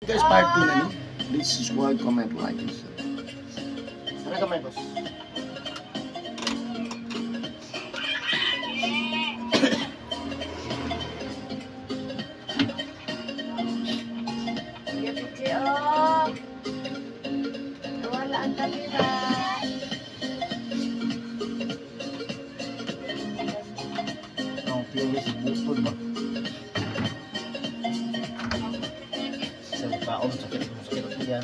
Guys, part 2 na ni. Please subscribe, comment, like, and share. Ano kamay, boss? Wala ang kamera. Ang pili si butod ba? Sa kaon, sakit ako yan.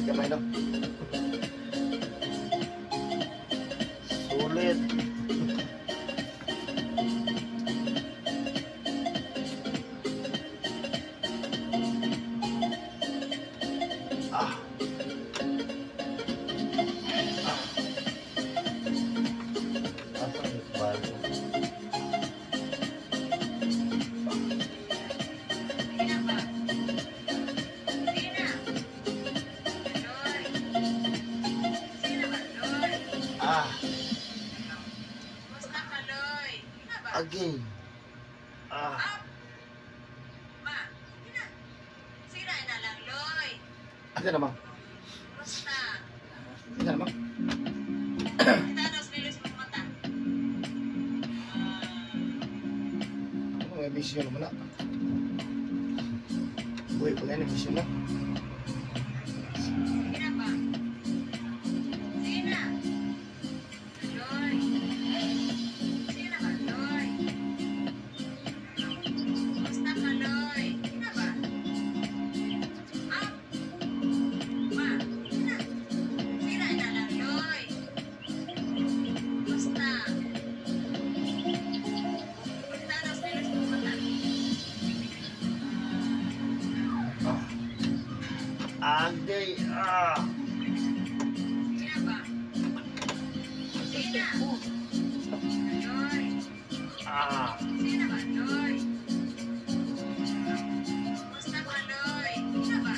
Kamay no? Sulit. Again. Ma, sira na lang, Loy. Ano naman? Basta. Ano naman? Itanos nilis mo mata. Ano may mission naman na? Buhay ko na yung mission na. Sina ba? Sina. Loy. Sina ba, Loy? Basta ka, Loy. Sina ba? Ma, sina. Sira na lang, Loy. Basta. Itanos nilis mo mata. Agay. Sina ba? Sina. Loy. Sina ba, Loy? Basta ka, Loy. Sina ba?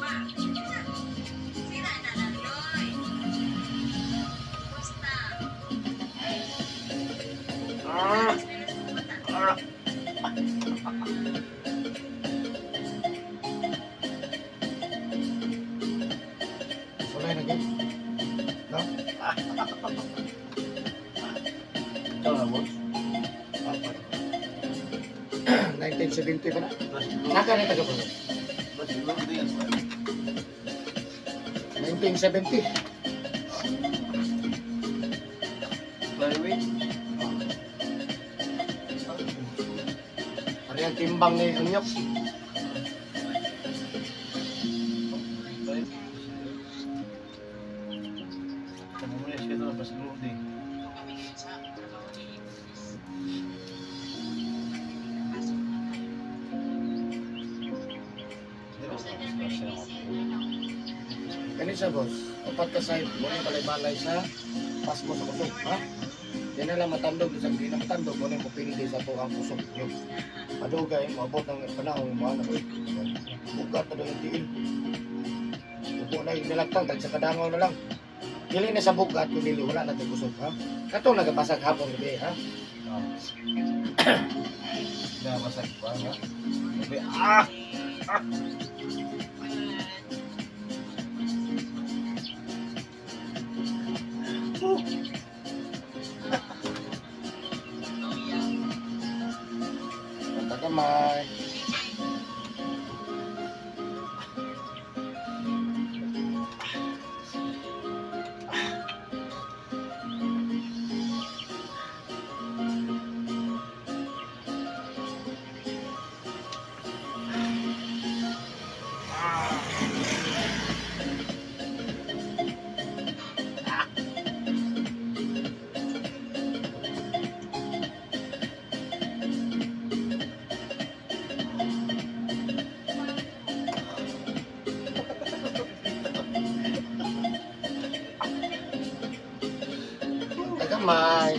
Ma, sina. Sira na lang, Loy. Basta. Itanos nilis mo mata. Wala na dyan. No? Ikaw na, boss? 1970 pa na? Naka na taga po. 1970. Ano yung timbang ni Unyok? Kanisa boss, upat ka side, muna balay-balay sa pasmo sa kusog, ha? Yan na lang matandog, isang di na matandog, muna yung pupindi sa tuang kusog nyo. Madugay, maabot ng panahon, mga anak, bukat na doon yung tiil. po na nilagtang, tag sa kadangaw na lang. Dili na sa bugat, kung dili, wala na tayo kusog, ha? Katong nagapasag hapon gabi, ha? Nabasag pa, ha? Sabi, Pagkakamay. Pagkakamay.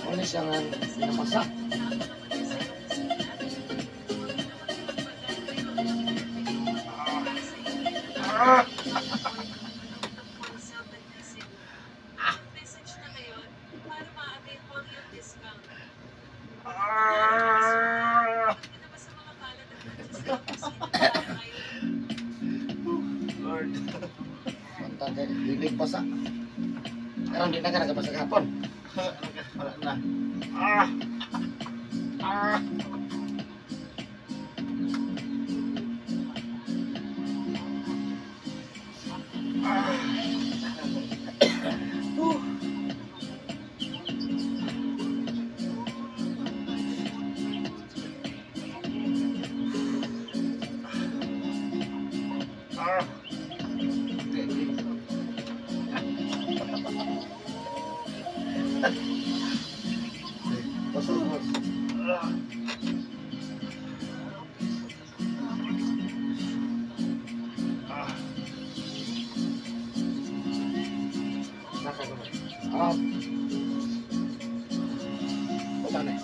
Ano siya nga namasak? Message na ngayon para ma-avail mo yung discount. Hindi naman sa mga palad at Lord. Mantag kay lilig pa sa. Karon di na ka nagapasag hapon. Wala na. Pasok, boss. Naka ko. Punta na.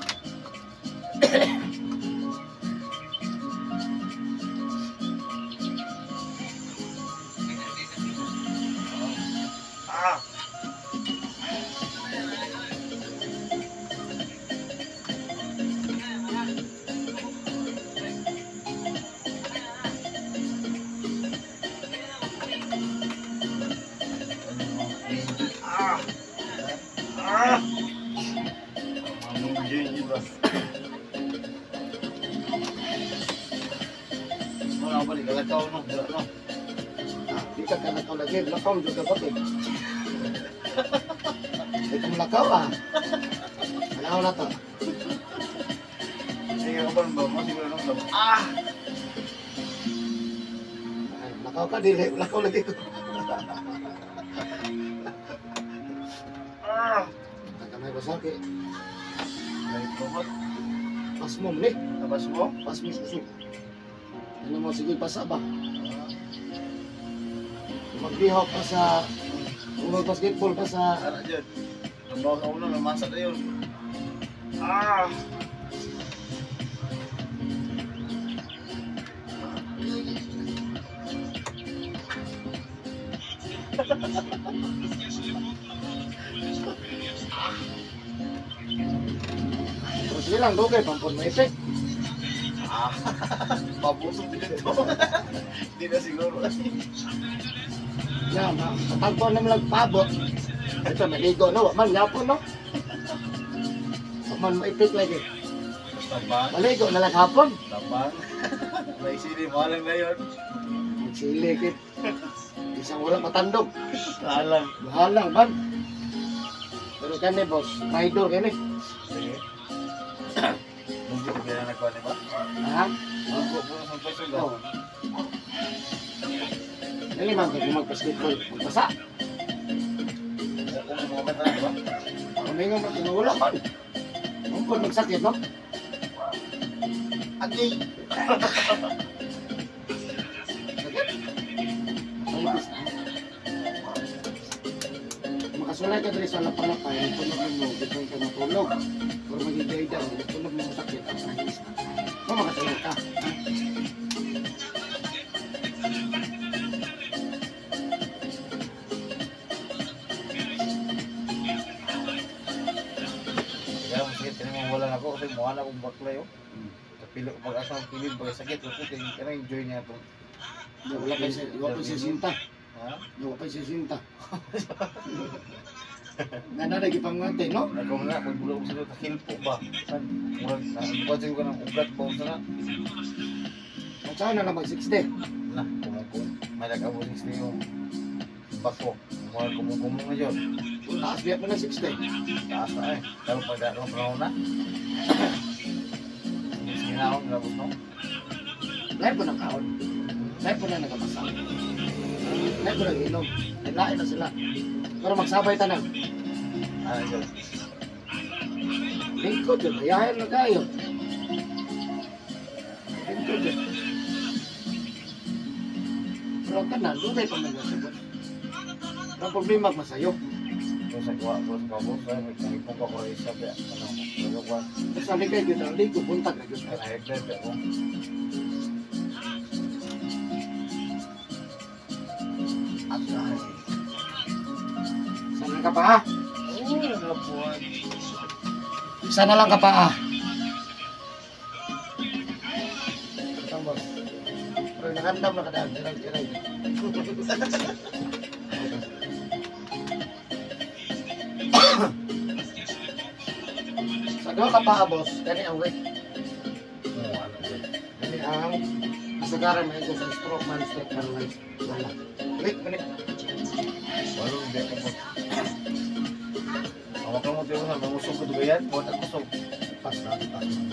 Yun ba? Wala ba di kalakaw no? Di ka kanakaw lagi. Lakaw juga ba? Di ka lakaw ah. Ano na to? Sige ka ba ba? Masiguro nung ba? Lakaw ka, dili. Lakaw lagi ko. Kakamay ko sakit. Right mo ba? Pas mo ni. Tapos mo? Pas mo susuk. Ano mo, sige pasa ba? Magbihok pa sa... Mag-basketball pa sa... Ano dyan? Nabawa ka ulo, namasa na yun. Terus hilang dugay, pampun mo ipik. Mabusog din ito. Hindi na siguro. Ya, matagpo naman lang pabot. Ito, maligo na. Man, yapon no? Man, maipik lagi. Tabang. Maligo na lang hapon. Tabang. May sili mo lang na yun. Magsilikit. Isang wala matandog. Alam. Bahalang, man. Pero kani, boss, maidor kani. Sige. Hindi ko kaya nagkuha ba? Ha? Ako po sa peso ba? Oo. Dali man, kung mag-basketball, magpasa. Kung mga bata ba? Kumingon mo, tinawala man. Kung magsakit, no? Agi! Makasulay ka dali sa lapalapay, puno mo, bitong ka matulog. Pero mag-i-day-day, tulog mo sakit ang nangis na. Kung makasagot ka. Kaya masakit tinamawalan ako kasi mukha na akong baklay oh. Pilo pag-asa ng pilid pag sakit kasi kaya enjoy niya to. Wala pa siya sinta. Ha? Wala pa siya sinta. Nga na nagipangwate, no? Ako nga magbulo ko sa hilpo ba. San murag na ko ka ng ugat ba sa na. At saan na lang mag-60? Na kumukong may nag-abo 60 yung bato. Murag kumukong na yun. Taas biyak mo na 60. Taas na eh. Pero pag ano panahon na. Sinahon na no? Lahat po ng kaon. Lahat po na nagkapasa. Lahat po nag-inom. Lahat na sila. Pero magsabay tanan. Ano yun? Lingkod yun. Ayahin na kayo. Lingkod yun. Pero ka na, lugay pa man nasagot. Ang problema masayo. Kung sa kuha ko sa kabos, may kumipong ka ko rin isa ba? Ano ko? Sa ligay yun, ang ligo, buntag na yun. High-blood ako. Agay. Sana ka pa ha? Oo, nabuhan. Isa na lang ka pa ha? Ang boss. Pero nakandam na kadaan, tiray-tiray. Sa doon ka pa ha, boss, kani ang weight. Kani ang kasagaran na ito sa stroke man, stroke paralyzed. Wala. Wait, minute. Walang hindi ako mo. Awak ka mo tayo sa mga usog ko doon yan. Huwag ako usog. Pas na, pas na.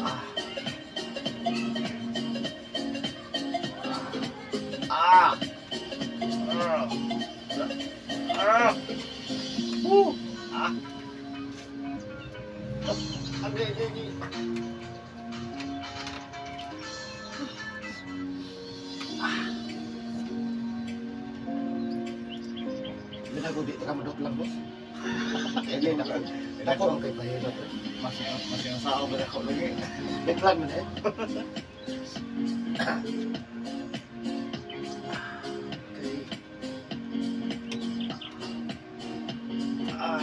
Ah. Ah. Ah. Ah. Ah. Agay, agay, agay. Binago dito ka madok lang, boss. Kaya na ka. Dako ang kay pahirap. Mas yung sao ba ako lagi? Deklan man eh. Okay. Ah.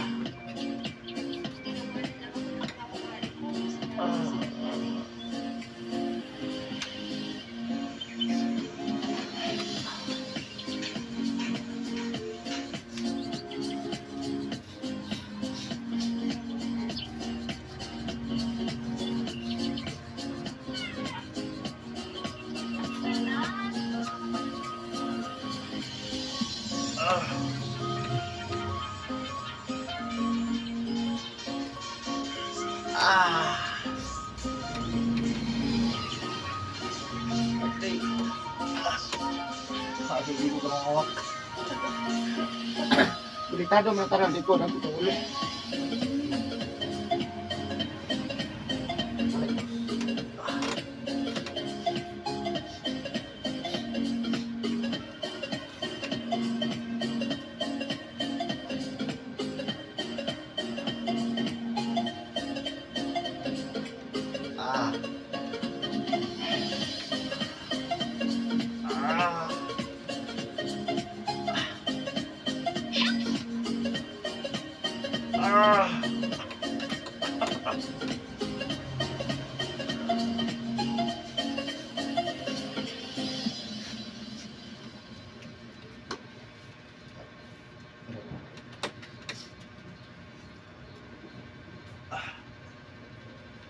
Okay. Hindi ko ka makawak. Delikado mga tarang dito na ito ulit. Ah. Ah. Ah.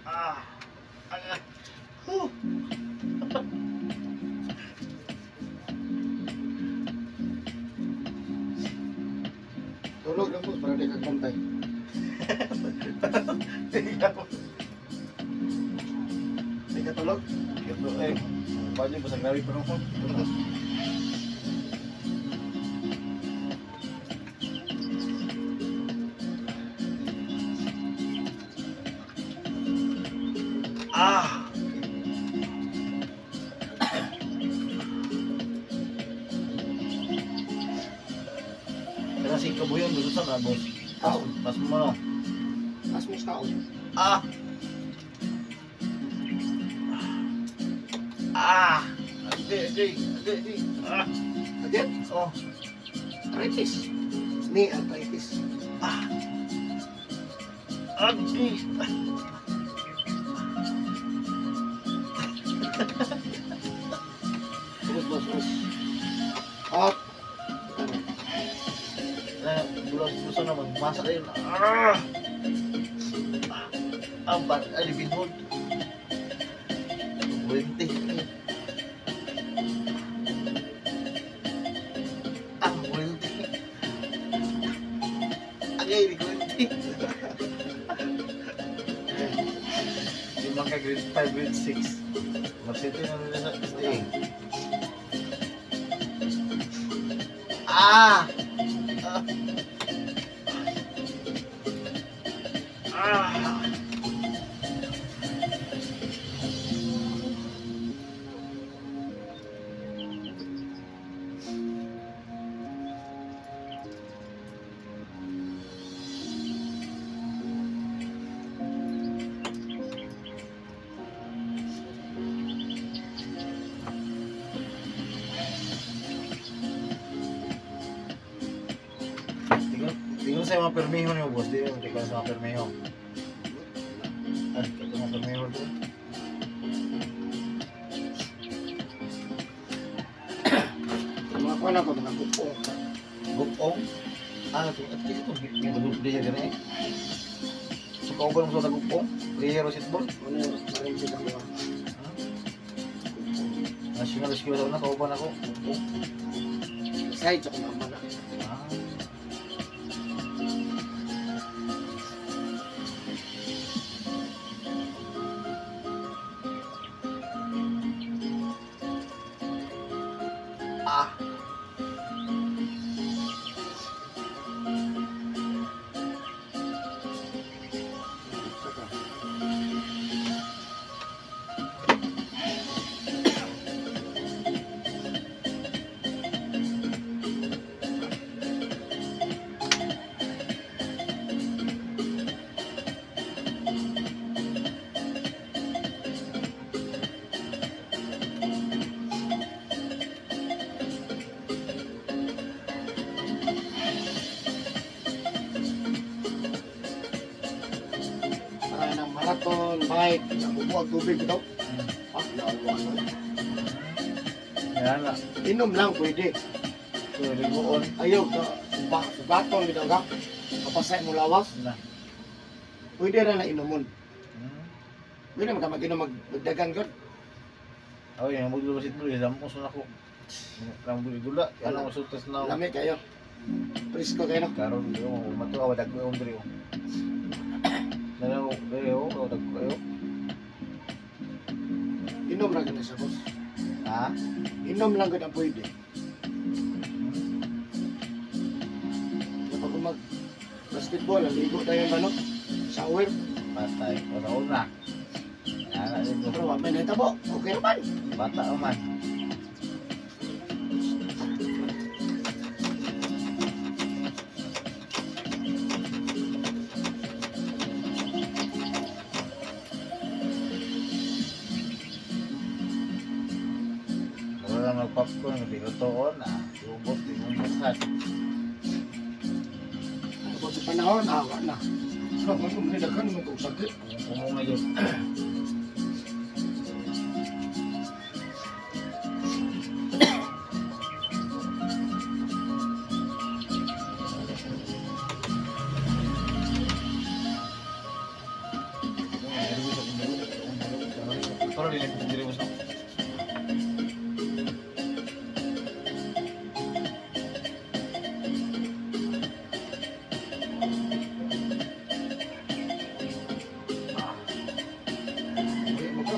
Ah. Tulog lang po para di ka kontay. Di ka tulog? Gitu eh. Banyak besar dari penonton. Ah. Kasi kabuyan gusto sa bos. Kaon. Pas mo no. As mo kaon. Ah! Ah! Adi. Ah! Agad, Oh! arthritis. Ni arthritis. Ah! Adi! Bus. Up. Bulan-bulan naman, masa na yun. Ah! Ang bat, alipin mo. 20. Ang 20. Agay, di 20. Di man ka grade 5, grade 6. Magsito na nila sa SDA. Ah! Ah! Tingnan sa mga permiho niyo, boss. Di yung tingnan sa mga permiho. Ito mga permiho doon. Mga kuwan ako, mga kupong. Gupong. At least ito, yung mag-group day yan eh. So, kau ba nung sa gupong? Player o sitball? Ano yung maring sila ko. National skill daw na, kau ba na ko? Gupong. Side, ako naman na. Ah. Ah. Saka. Para ng marathon, bike, nabubuwag tubig ito. Nabubuwag. Yan na. Inom lang pwede. So, ligoon. Ayaw ka, subaton gito ka. Kapasay mo lawas, Na. pwede rin na inomon. Hmm. Pwede naman ka mag-inom magdagan ko. Oh, yung maglulo sitball, isang puso na ko. Lang gula, yan ang masutas na. Lamig kayo. Presko kayo no? Karon yung mato awadag ko yung drio. Nalaw drio, awadag ko kayo. Inom lang na siya boss. Ha? Inom lang ko na pwede. Kapag mag basketball, ligo tayo ba no? Shower. Patay, o na. Yan na din Pero ko. wapay na itabo. Okay naman. Bata o man. Wala lang magpopcorn, bilutoon, ubos, di mo masad. Kapag sa panahon, awa na. Kapag umidakan mo itong sakit. Kung ngayon. Pero din yung diri mo sa. Uwi mo ka.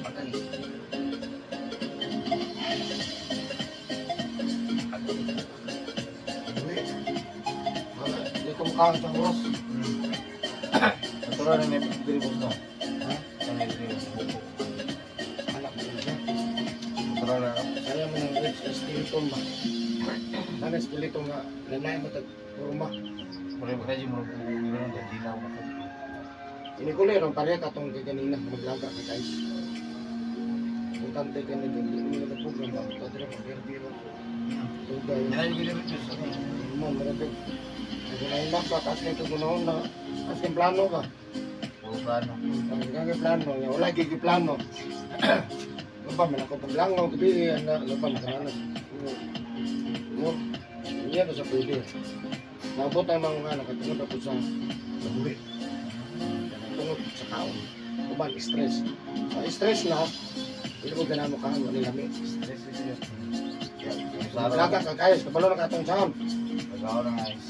Patay. Uwi. Hindi ko mukha ang oras. Natural din yung diri mo sa. Ha? Ano yung diri mo? Anak mo siya. Natural na. Kaya mo ng skeleton ba? Ano skeleton nga? Lanay mo tag kurma. Boleh ba kayo mo gano'n na di na ako ko. Ini ko lang pareha katong kay kanina maglaga kay guys. Importante kanina hindi mo na program ba ito dira biro. Tugay. Yan ang ginamit sa akin. Mo meron. Ako na imbak ba kasi ito gunoon na kasi plano ka. Puro plano. Ang plano, wala gigi plano. Ano ba man ako paglangaw gabi ano ba makaranas. Mo. Hindi na sa pwede. Nabot ang mga nakatungod ako sa buhi. Tungod sa kaon. Kuban, stress. Sa stress na, hindi mo ganamo ka ang nilami. Stress yun. Laga ka guys, kapalo na katong saan. Nagaon ng ayos.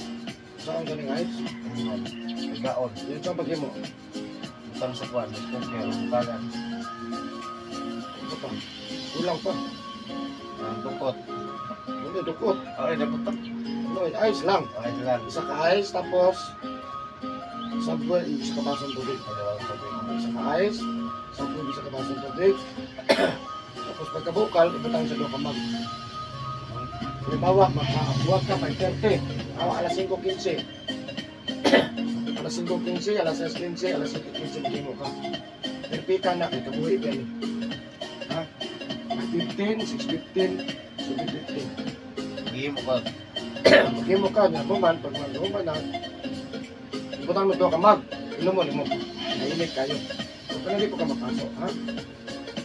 Saan ka ng guys? Nagaon. Yun sa pag mo. Butang sa kwan. Kaya bukagan. Ito pa. Kulang pa. Ang tukot. Hindi, dukot. Okay, dapat. Ano, ice lang. Okay, lang. Isa ka ice, tapos sabon, isa ka basang tubig. Isa ka ice, sabon, isa ka basang tubig. Tapos pagkabukal, ibutang sa 2 kamag. Halimbawa, makabuwag ka 5:30. Alas 5:15. Alas 5:15, alas 6:15, alas 7:15 magimo ka. Perpika na, ito buhay ka ni. Ha? 5:15, 6:15, 7:15. Hindi mo ka. Magimo ka na buman, pag magbuman na, ibutang mo 2 kamag. Inom mo, nainit kayo. So, kung hindi po ka mapasok, ha?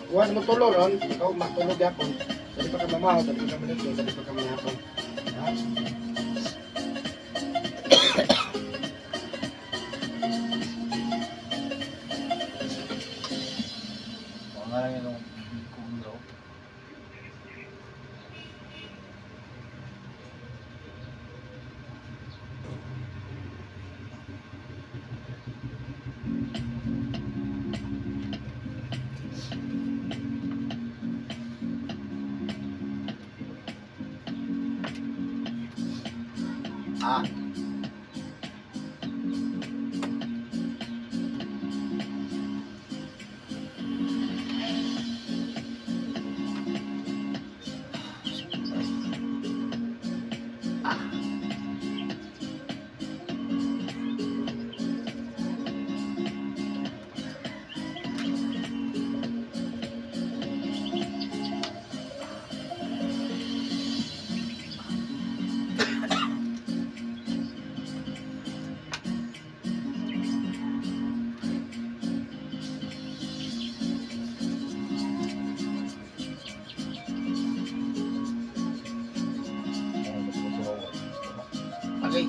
Kuha mo tulo ron, ikaw matulog yapon. Sabi pa ka mamahaw, sabi pa ka manito, sabi pa ka mayapon. Ha? Mga nga lang yung kumulaw. Ah. Okay.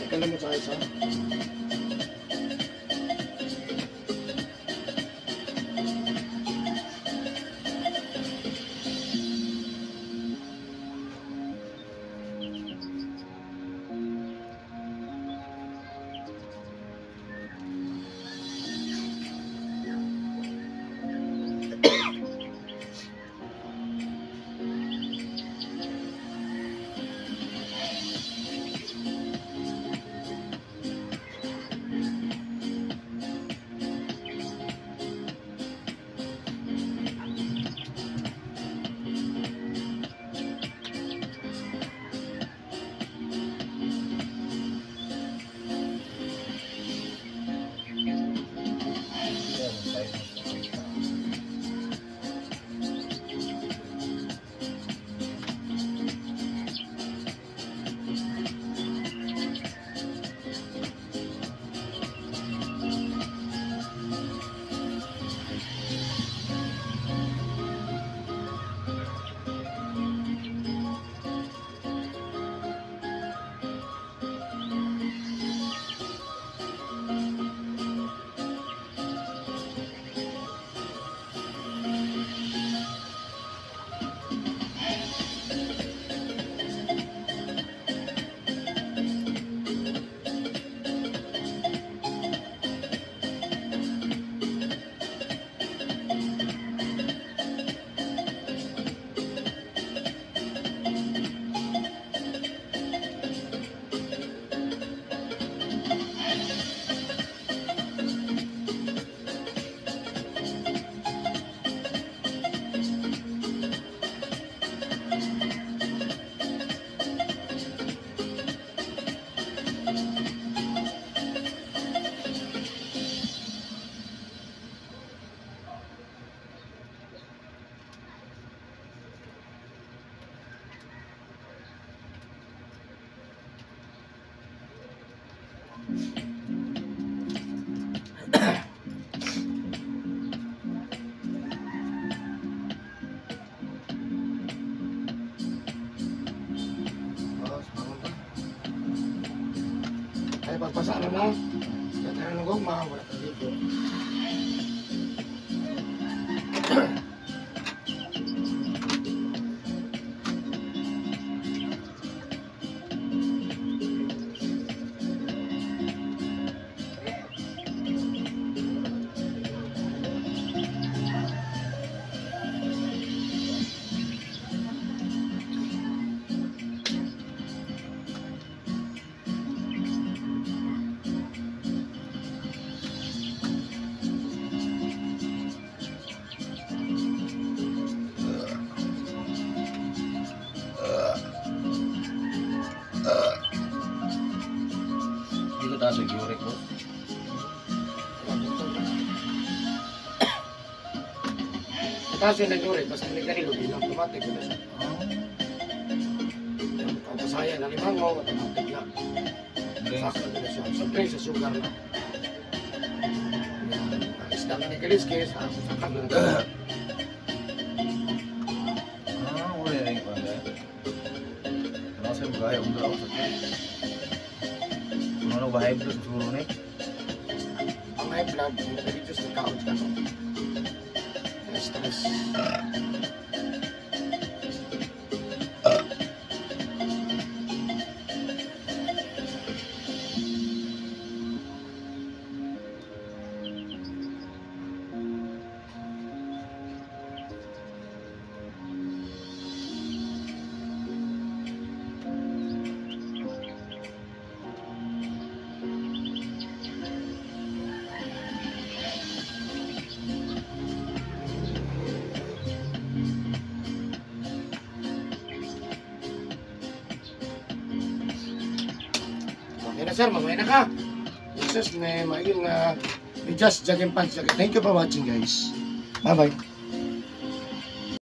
Alam mo sa isa? Kaya pagpasara na, kaya ng gugma, wala ka dito. Hindi ko taas yung uric ko. Kasi nag-uri, basta hindi ka nilo, hindi automatic na siya. Kapasaya na limango, automatic na. Sakto na siya. Siyempre sa sugar na. Ang isda na ni Kaliskis, sakto na siya. Wala na yung pala. Ano sa mga ayaw mo sa kaya? Ano ba high blood siguro na eh? Ang high blood, nag-reduce ng count ka. Stress. Okay na sir, mamaya na ka. Jesus, may maiging just jogging pants. Thank you for watching guys. Bye bye.